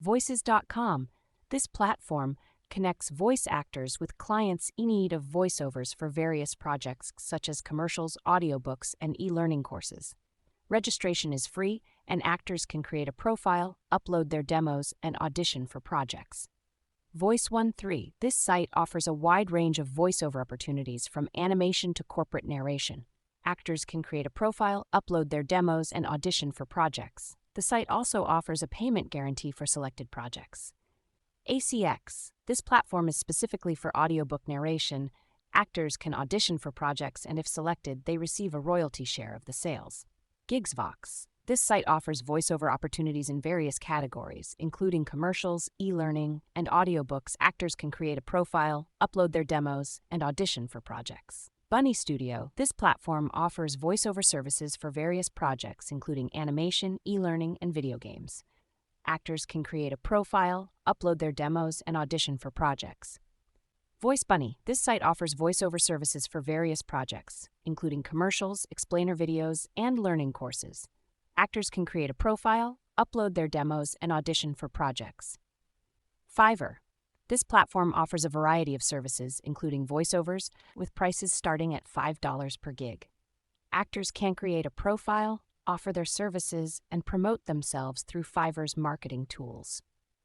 Voices.com. This platform connects voice actors with clients in need of voiceovers for various projects such as commercials, audiobooks, and e-learning courses. Registration is free, and actors can create a profile, upload their demos, and audition for projects. Voice13. This site offers a wide range of voiceover opportunities from animation to corporate narration. Actors can create a profile, upload their demos, and audition for projects. The site also offers a payment guarantee for selected projects. ACX. This platform is specifically for audiobook narration. Actors can audition for projects, and if selected, they receive a royalty share of the sales. Gigsvox. This site offers voiceover opportunities in various categories, including commercials, e-learning, and audiobooks. Actors can create a profile, upload their demos, and audition for projects. Bunny Studio. This platform offers voiceover services for various projects, including animation, e-learning, and video games. Actors can create a profile, upload their demos, and audition for projects. Voice Bunny. This site offers voiceover services for various projects, including commercials, explainer videos, and learning courses. Actors can create a profile, upload their demos, and audition for projects. Fiverr. This platform offers a variety of services, including voiceovers, with prices starting at $5 per gig. Actors can create a profile, offer their services, and promote themselves through Fiverr's marketing tools.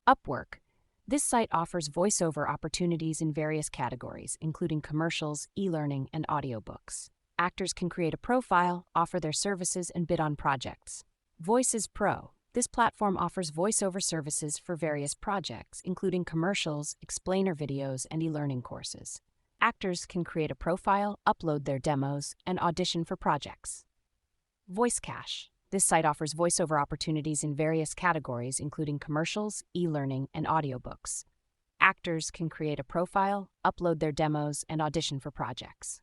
Upwork. This site offers voiceover opportunities in various categories, including commercials, e-learning, and audiobooks. Actors can create a profile, offer their services, and bid on projects. Voices Pro. This platform offers voiceover services for various projects, including commercials, explainer videos, and e-learning courses. Actors can create a profile, upload their demos, and audition for projects. VoiceCache. This site offers voiceover opportunities in various categories, including commercials, e-learning, and audiobooks. Actors can create a profile, upload their demos, and audition for projects.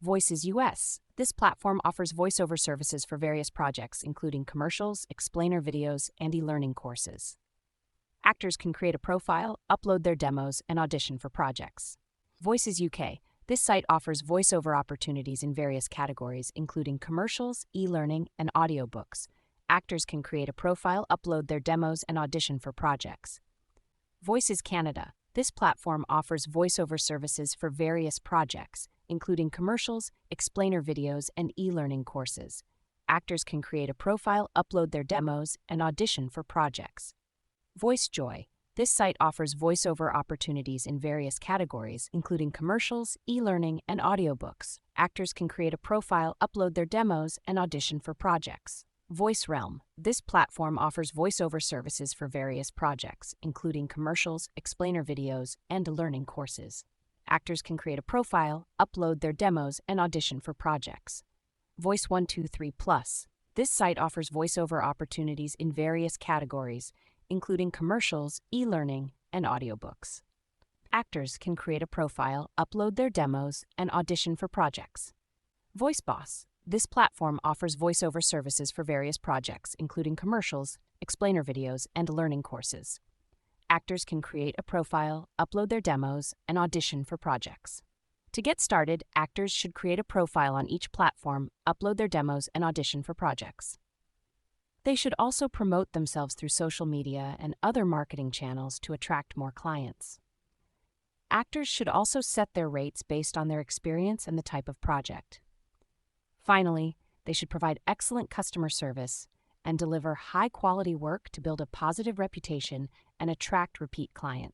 Voices US. This platform offers voiceover services for various projects, including commercials, explainer videos, and e-learning courses. Actors can create a profile, upload their demos, and audition for projects. Voices UK. This site offers voiceover opportunities in various categories, including commercials, e-learning, and audiobooks. Actors can create a profile, upload their demos, and audition for projects. Voices Canada. This platform offers voiceover services for various projects, including commercials, explainer videos, and e-learning courses. Actors can create a profile, upload their demos, and audition for projects. VoiceJoy. This site offers voiceover opportunities in various categories, including commercials, e-learning, and audiobooks. Actors can create a profile, upload their demos, and audition for projects. VoiceRealm. This platform offers voiceover services for various projects, including commercials, explainer videos, and learning courses. Actors can create a profile, upload their demos, and audition for projects. Voice123 Plus. This site offers voiceover opportunities in various categories, including commercials, e-learning, and audiobooks. Actors can create a profile, upload their demos, and audition for projects. VoiceBoss. This platform offers voiceover services for various projects, including commercials, explainer videos, and learning courses. Actors can create a profile, upload their demos, and audition for projects. To get started, actors should create a profile on each platform, upload their demos, and audition for projects. They should also promote themselves through social media and other marketing channels to attract more clients. Actors should also set their rates based on their experience and the type of project. Finally, they should provide excellent customer service and deliver high-quality work to build a positive reputation and attract repeat clients.